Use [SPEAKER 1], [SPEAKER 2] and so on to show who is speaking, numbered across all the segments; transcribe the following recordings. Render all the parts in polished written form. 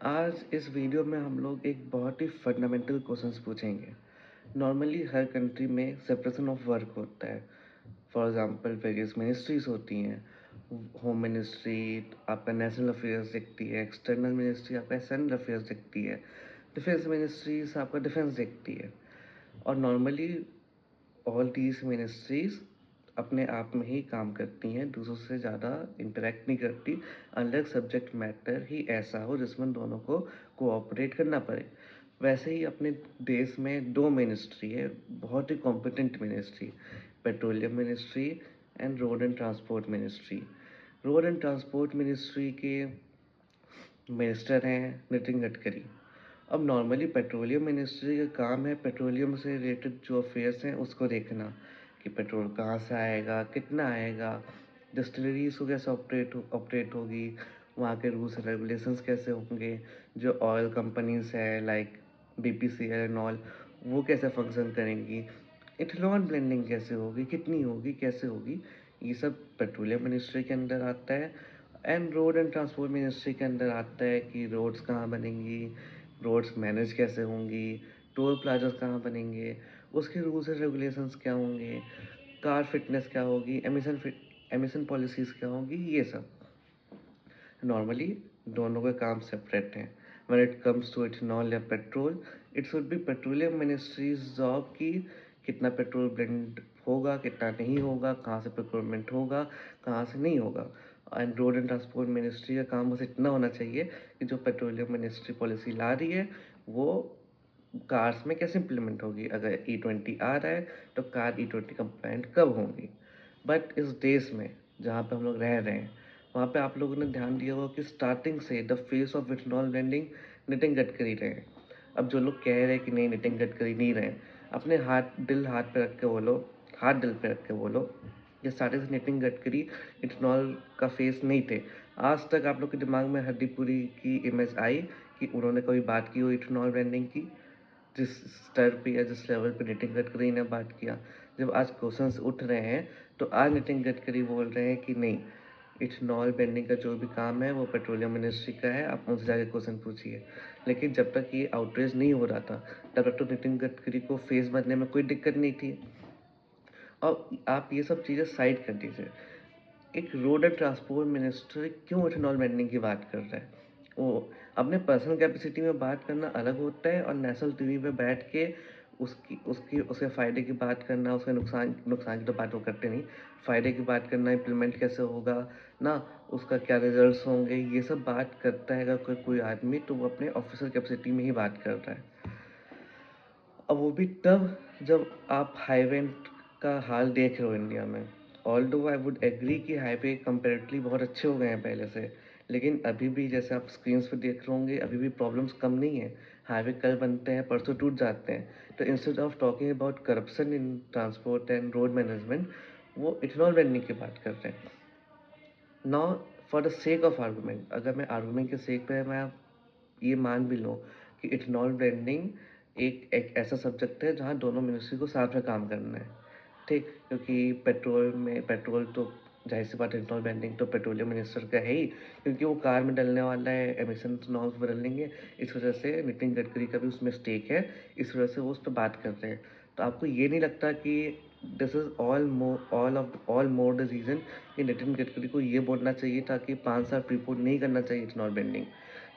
[SPEAKER 1] आज इस वीडियो में हम लोग एक बहुत ही फंडामेंटल क्वेश्चंस पूछेंगे। नॉर्मली हर कंट्री में सेपरेशन ऑफ वर्क होता है। फॉर एग्जांपल वेरियस मिनिस्ट्रीज होती हैं। होम मिनिस्ट्री आपका नेशनल अफेयर्स देखती है, एक्सटर्नल मिनिस्ट्री आपका एक्सटर्नल अफेयर्स देखती है, डिफेंस मिनिस्ट्रीज आपका डिफेंस देखती है। और नॉर्मली ऑल दीज मिनिस्ट्रीज अपने आप में ही काम करती हैं, दूसरों से ज़्यादा इंटरेक्ट नहीं करती, अलग सब्जेक्ट मैटर ही ऐसा हो जिसमें दोनों को कोऑपरेट करना पड़े। वैसे ही अपने देश में दो मिनिस्ट्री है, बहुत ही competent ministry, petroleum ministry and road and transport ministry. Road and transport ministry के मिनिस्टर हैं नितिन गडकरी। अब नॉर्मली पेट्रोलियम मिनिस्ट्री का काम है पेट्रोलियम से रिलेटेड जो अफेयर्स हैं उसको देखना, कि पेट्रोल कहाँ से आएगा, कितना आएगा, डिस्टिलरीज को कैसे ऑपरेट होगी, वहाँ के रूल्स एंड रेगुलेशंस कैसे होंगे, जो ऑयल कंपनीज है लाइक BPCL एंड ऑल, वो कैसे फंक्शन करेंगी, इथेनॉल ब्लेंडिंग कैसे होगी, कितनी होगी, कैसे होगी, ये सब पेट्रोलियम मिनिस्ट्री के अंदर आता है। And road and transport ministry के अंदर आता है कि रोड्स कहाँ बनेंगी, रोड्स मैनेज कैसे होंगी, टोल प्लाजास कहाँ बनेंगे, उसके रूल्स एंड रेगुलेशंस क्या होंगे, कार फिटनेस क्या होगी, एमिशन पॉलिसीज़ क्या होंगी, ये सब। नॉर्मली दोनों के काम सेपरेट हैं। When it comes to ethanol या petrol, it should be petroleum ministry's job की कितना पेट्रोल ब्लेंड होगा, कितना नहीं होगा, कहाँ से प्रोक्योरमेंट होगा, कहाँ से नहीं होगा। And road and transport ministry का काम बस इतना होना चाहिए कि जो पेट्रोलियम मिनिस्ट्री पॉलिसी ला रही है वो कार्स में कैसे इम्प्लीमेंट होगी। अगर E20 आ रहा है तो कार E20 कंप्लाइंट कब होंगी। बट इस देश में जहाँ पे हम लोग रह रहे हैं, वहाँ पे आप लोगों ने ध्यान दिया होगा कि स्टार्टिंग से the face of ethanol blending Nitin Gadkari रहे हैं। अब जो लोग कह रहे हैं कि नहीं नितिन गडकरी नहीं रहे, अपने हाथ पे रख के बोलो, हाथ दिल पे रख के बोलो कि स्टार्टिंग से नितिन गडकरी इथेनॉल का फेस नहीं थे। आज तक आप लोग के दिमाग में हड्डीपुरी की इमेज आई कि उन्होंने कभी बात की हो इथेनॉल ब्लेंडिंग की, जिस स्तर पे या जिस लेवल पे नितिन गडकरी ने बात किया। जब आज क्वेश्चंस उठ रहे हैं तो आज नितिन गडकरी बोल रहे हैं कि नहीं, इथेनॉल ब्लेंडिंग का जो भी काम है वो पेट्रोलियम मिनिस्ट्री का है, आप उनसे जाके क्वेश्चन पूछिए। लेकिन जब तक ये आउटरीच नहीं हो रहा था तब तक तो नितिन गडकरी को फेस बनने में कोई दिक्कत नहीं थी। और आप ये सब चीज़ें साइड कर दीजिए, एक रोड एंड ट्रांसपोर्ट मिनिस्टर क्यों इथेनॉल ब्लेंडिंग की बात कर रहा है। वो अपने पर्सनल कैपेसिटी में बात करना अलग होता है और नेशनल टीवी पे बैठ के उसकी उसकी उसके फ़ायदे की बात करना, उसके नुकसान नुकसान की तो बात वो करते नहीं, फ़ायदे की बात करना, इम्प्लीमेंट कैसे होगा ना, उसका क्या रिजल्ट्स होंगे, ये सब बात करता है अगर कोई आदमी तो वो अपने ऑफिशियल कैपेसिटी में ही बात कर रहा है। अब वो भी तब जब आप हाईवे का हाल देख रहे हो इंडिया में। ऑल्दो आई वुड एग्री कि हाईवे कंपेरेटिवली बहुत अच्छे हो गए हैं पहले से, लेकिन अभी भी जैसे आप स्क्रीन्स पे देख रहे होंगे अभी भी प्रॉब्लम्स कम नहीं है। हाईवे कल बनते हैं परसों टूट जाते हैं। तो instead of talking about corruption in transport and road management, वो इथेनॉल ब्लेंडिंग की बात करते हैं। Now for the sake of argument, अगर मैं आर्गूमेंट के सेक पे मैं ये मान भी लूँ कि इथेनॉल ब्लेंडिंग एक ऐसा सब्जेक्ट है जहाँ दोनों मिनिस्ट्री को साथ में काम करना है, ठीक, क्योंकि पेट्रोल तो जाहिर सी बात है, इथेनॉल ब्लेंडिंग तो पेट्रोलियम मिनिस्टर का है ही, क्योंकि वो कार में डलने वाला है, एमिशन नॉर्म्स बदलेंगे, इस वजह से नितिन गडकरी का भी उसमें स्टेक है, इस वजह से वो उस पर बात करते हैं। तो आपको ये नहीं लगता कि this is all more the reason कि नितिन गडकरी को ये बोलना चाहिए था कि 5 साल प्रीपोन नहीं करना चाहिए ethanol blending.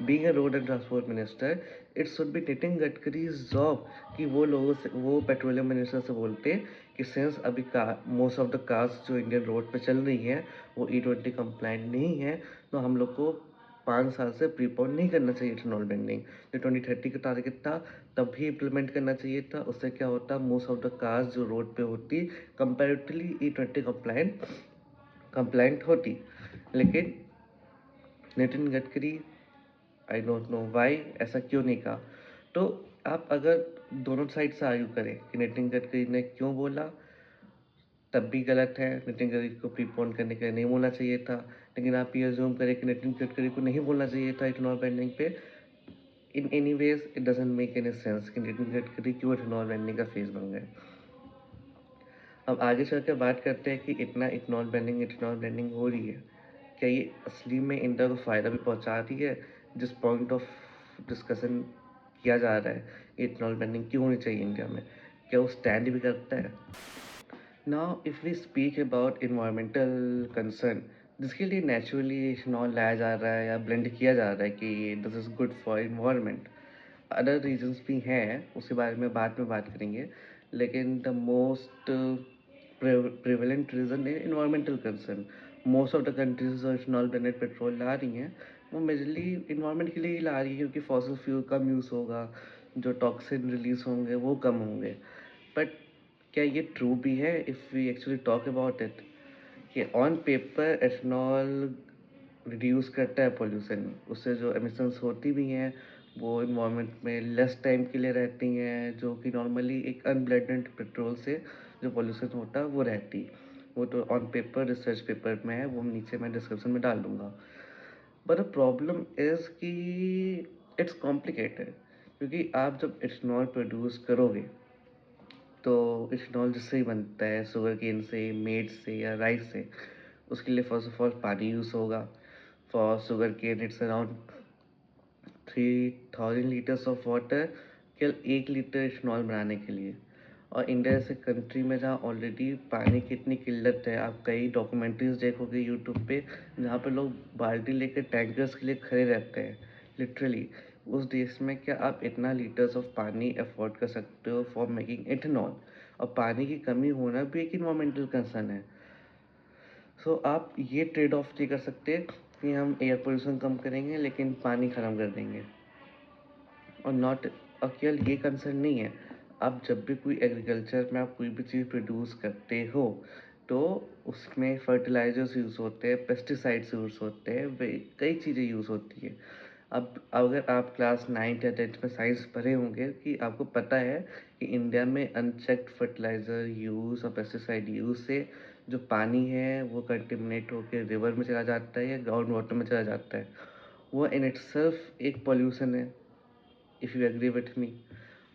[SPEAKER 1] Being a road and transport minister, it should be Nitin Gadkari's job कि वो पेट्रोलियम मिनिस्टर से बोलते कि सिंस अभी मोस्ट ऑफ द कार्स जो इंडियन रोड पे चल रही हैं वो E20 कंप्लाइंट नहीं है, तो हम लोग को 5 साल से प्रीपोन नहीं करना चाहिए इथेनॉल ब्लेंडिंग। जो 2030 का टारगेट था तब भी इम्प्लीमेंट करना चाहिए था। उससे क्या होता, मोस्ट ऑफ द कार्स जो रोड पे होती कंपेरेटिवली E20 कंप्लाइंट होती। लेकिन Nitin Gadkari, I don't know why, ऐसा क्यों नहीं कहा। तो आप अगर दोनों साइड से आर्ग्यू करें कि नितिन गडकरी ने क्यों बोला, तब भी गलत है, नितिन गडकरी को प्रीपोन करने के लिए नहीं बोलना चाहिए था। लेकिन आप ये अज्यूम करें कि नितिन गडकरी को नहीं बोलना चाहिए था इथेनॉल ब्लेंडिंग पे, in any ways it doesn't make any sense कि नितिन गडकरी क्यों इथेनॉल ब्लेंडिंग का फेस बन गए। अब आगे चल के बात करते हैं कि इतना इथेनॉल ब्लेंडिंग हो रही है, क्या ये असली में इंडिया को फ़ायदा भी पहुंचा रही है। जिस पॉइंट ऑफ डिस्कशन किया जा रहा है, इथेनॉल बैनिंग क्यों होनी चाहिए इंडिया में, क्या वो स्टैंड भी करता है? Now if we speak about environmental concern, जिसके लिए नेचुरली इथेनॉल लाया जा रहा है या ब्लेंड किया जा रहा है कि this is good for environment. Other reasons भी हैं, उसके बारे में बाद में बात करेंगे, लेकिन द मोस्ट प्रेवलेंट रीज़न है environmental concern. Most of the countries जो इथेनॉल ब्लेंडेड पेट्रोल ला रही हैं, वो मेजरली इन्वायरमेंट के लिए ही ला रही है, क्योंकि फॉसिल फ्यूल कम यूज़ होगा, जो टॉक्सिन रिलीज होंगे वो कम होंगे। बट क्या ये ट्रू भी है if we actually talk about it, कि ऑन पेपर एथेनॉल रिड्यूस करता है पोल्यूशन, उससे जो एमिशंस होती भी हैं वो इन्वायरमेंट में लेस टाइम के लिए रहती हैं, जो कि नॉर्मली एक अनब्लेंडेड पेट्रोल से जो पोल्यूशन होता है वो रहती। वो तो ऑन पेपर रिसर्च पेपर में है, वो नीचे मैं डिस्क्रिप्शन में डाल दूँगा। बट द प्रॉब्लम इज़ कि इट्स कॉम्प्लिकेटेड, क्योंकि आप जब इथेनॉल प्रोड्यूस करोगे तो इथेनॉल जिससे ही बनता है, शुगर केन से, मेड से या राइस से, उसके लिए फर्स्ट ऑफ ऑल पानी यूज़ होगा। For sugar cane it's around 3000 litres of water केवल 1 लीटर इथेनॉल बनाने के लिए। और इंडिया जैसे कंट्री में जहाँ ऑलरेडी पानी की इतनी किल्लत है, आप कई डॉक्यूमेंट्रीज देखोगे यूट्यूब पे, जहाँ पे लोग बाल्टी लेकर टैंकर्स के लिए खड़े रहते हैं लिटरली। उस देश में क्या आप इतना लीटर्स ऑफ पानी अफोर्ड कर सकते हो फॉर मेकिंग इथेनॉल? और पानी की कमी होना भी एक इन्वायरमेंटल कंसर्न है। सो आप ये ट्रेड ऑफ नहीं कर सकते कि हम एयर पोल्यूशन कम करेंगे लेकिन पानी ख़त्म कर देंगे। और नॉट, और केवल ये कंसर्न नहीं है, आप जब भी कोई एग्रीकल्चर में आप कोई भी चीज़ प्रोड्यूस करते हो तो उसमें फर्टिलाइजर्स यूज़ होते हैं, पेस्टिसाइड्स यूज़ होते हैं, वे कई चीज़ें यूज़ होती है। अब अगर आप क्लास 9th या 10th में साइंस पढ़े होंगे कि आपको पता है कि इंडिया में अनचेक्ड फर्टिलाइज़र यूज़ और पेस्टिसाइड यूज़ से जो पानी है वो कंटेमिनेट होकर रिवर में चला जाता है या ग्राउंड वाटर में चला जाता है। वो इन इटसेल्फ एक पॉल्यूशन है, if you agree with me.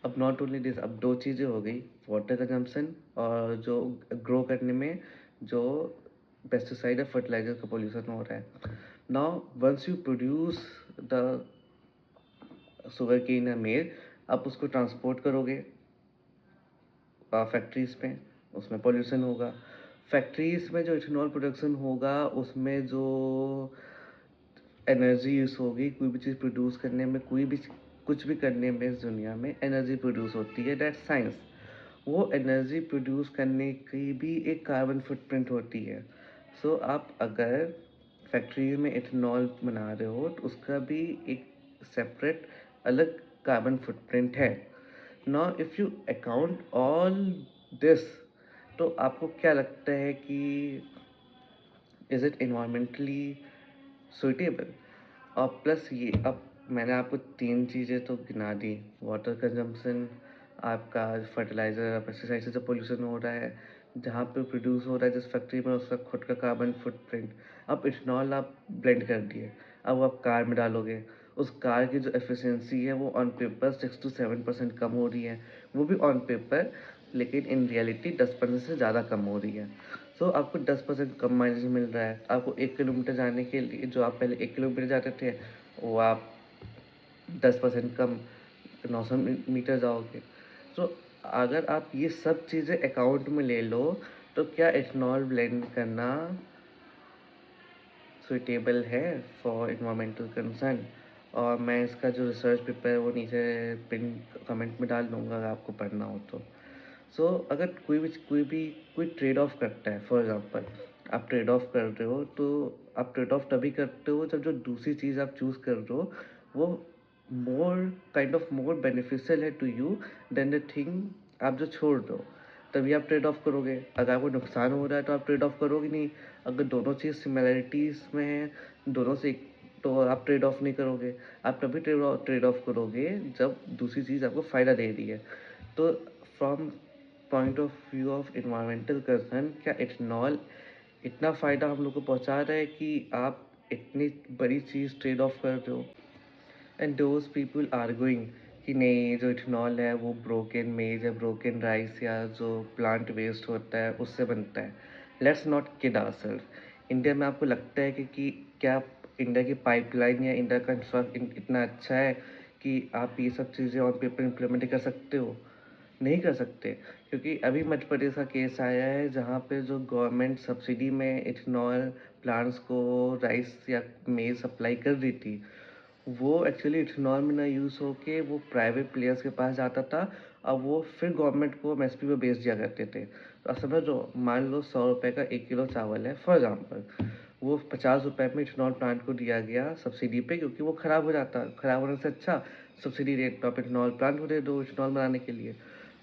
[SPEAKER 1] अब नॉट ओनली दिस, अब दो चीज़ें हो गई, वाटर कंजम्पशन और जो ग्रो करने में जो पेस्टिसाइड या फर्टिलाइजर का पॉल्यूशन हो रहा है। Now once you produce the sugar cane या मेल, आप उसको ट्रांसपोर्ट करोगे फैक्ट्रीज़ में, उसमें पॉल्यूशन होगा। फैक्ट्रीज़ में जो इथेनॉल प्रोडक्शन होगा उसमें जो एनर्जी यूज़ होगी, कोई भी चीज़ प्रोड्यूस करने में, कोई भी कुछ भी करने में इस दुनिया में एनर्जी प्रोड्यूस होती है, दैट्स साइंस। वो एनर्जी प्रोड्यूस करने की भी एक कार्बन फुटप्रिंट होती है। सो आप अगर फैक्ट्री में इथेनॉल बना रहे हो तो उसका भी एक सेपरेट अलग कार्बन फुटप्रिंट है। Now if you account all this, तो आपको क्या लगता है कि इज़ इट इन्वायरमेंटली सुइटेबल? और प्लस ये, अब मैंने आपको 3 चीज़ें तो गिना दी, वाटर कंजम्पशन, आपका फर्टिलाइज़र और पेस्टिसाइड से जो पॉल्यूशन हो रहा है, जहाँ पे प्रोड्यूस हो रहा है जिस फैक्ट्री में, उसका खुद का कार्बन फुटप्रिंट। अब इथेनॉल आप ब्लेंड कर दिए, अब आप कार में डालोगे, उस कार की जो एफिशिएंसी है वो ऑन पेपर 6 to 7% कम हो रही है, वो भी ऑन पेपर, लेकिन इन रियलिटी 10% से ज़्यादा कम हो रही है। सो आपको 10% कम माइलेज मिल रहा है। आपको 1 किलोमीटर जाने के लिए, जो आप पहले 1 किलोमीटर जाते थे, वो आप 10% कम 900 मीटर जाओगे। सो अगर आप ये सब चीज़ें अकाउंट में ले लो, तो क्या इथेनॉल ब्लेंड करना सुइटेबल है फॉर इन्वायरमेंटल कंसर्न? और मैं इसका जो रिसर्च पेपर है वो नीचे पिन कमेंट में डाल दूँगा अगर आपको पढ़ना हो तो। सो अगर कोई ट्रेड ऑफ करता है, फॉर एग्जांपल आप ट्रेड ऑफ कर रहे हो, तो आप ट्रेड ऑफ तभी करते हो जब जो दूसरी चीज़ आप चूज़ कर रहे हो वो मोर बेनिफिशियल है to you than the thing आप जो छोड़ रहे हो, तभी आप ट्रेड ऑफ करोगे। अगर आपको नुकसान हो रहा है तो आप ट्रेड ऑफ करोगे नहीं। अगर दोनों चीज़ सिमिलैरिटीज़ में है, दोनों से तो आप ट्रेड ऑफ नहीं करोगे। आप तभी ट्रेड ऑफ करोगे जब दूसरी चीज़ आपको फ़ायदा दे रही है। तो from point of view of environmental concern, क्या इथेनॉल इतना फ़ायदा हम लोग को पहुंचा रहा है कि आप इतनी बड़ी चीज़ ट्रेड ऑफ कर रहे हो? एंड दोज पीपल आर्गुइंग कि नहीं, जो इथेनॉल है वो ब्रोकन मेज या ब्रोकन राइस या जो प्लांट वेस्ट होता है उससे बनता है। Let's not kid ourself. India में आपको लगता है कि क्या इंडिया की पाइपलाइन या इंडिया का इंफ्रास्ट्रक्चर इतना अच्छा है कि आप ये सब चीज़ें ऑन पेपर इम्प्लीमेंट कर सकते हो? नहीं कर सकते, क्योंकि अभी मध्य प्रदेश का केस आया है जहाँ पे जो गवर्नमेंट सब्सिडी में इथेनॉल प्लांट्स को राइस या मेज़ सप्लाई कर रही थी, वो एक्चुअली इथेनॉल में ना यूज़ होके वो प्राइवेट प्लेयर्स के पास जाता था और वो फिर गवर्नमेंट को एमएसपी पे बेच दिया करते थे। तो अब समझ लो, मान लो ₹100 का 1 किलो चावल है फॉर एग्ज़ाम्पल, वो ₹50 में इथेनॉल प्लांट को दिया गया सब्सिडी पे, क्योंकि वो खराब हो जाता, खराब होने से अच्छा सब्सिडी रेट पे आप इथेनॉल प्लांट को दे दो इथेनॉल बनाने के लिए।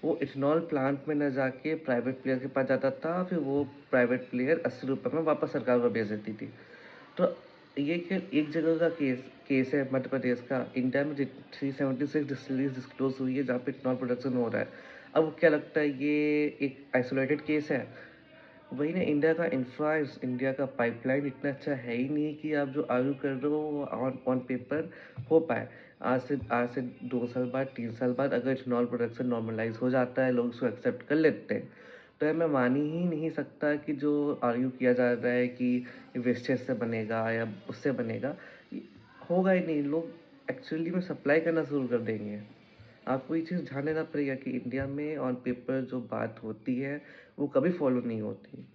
[SPEAKER 1] वो इथेनॉल प्लांट में ना जाके प्राइवेट प्लेयर के पास जाता था, फिर वो प्राइवेट प्लेयर ₹80 में वापस सरकार को बेच देती थी। तो ये केवल एक जगह का केस है मध्य प्रदेश का। इंडिया में 376 डिस्टिलरीज डिस्क्लोज हुई है जहाँ पे इथेनॉल प्रोडक्शन हो रहा है। अब क्या लगता है ये एक आइसोलेटेड केस है? वही ना, इंडिया का इंडिया का पाइपलाइन इतना अच्छा है ही नहीं कि आप जो आर्ग्यू कर रहे हो वो ऑन ऑन पेपर हो पाए। आज से 2 साल बाद, 3 साल बाद अगर इथेनॉल प्रोडक्शन नॉर्मलाइज़ हो जाता है, लोग उसको एक्सेप्ट कर लेते हैं, तो मैं मान ही नहीं सकता कि जो आर्ग्यू किया जा रहा है कि वेस्टेज से बनेगा या उससे बनेगा, ये होगा ही नहीं। लोग एक्चुअली में सप्लाई करना शुरू कर देंगे। आपको ये चीज़ ध्यान देना पड़ेगा कि इंडिया में ऑन पेपर जो बात होती है, वो कभी फॉलो नहीं होती।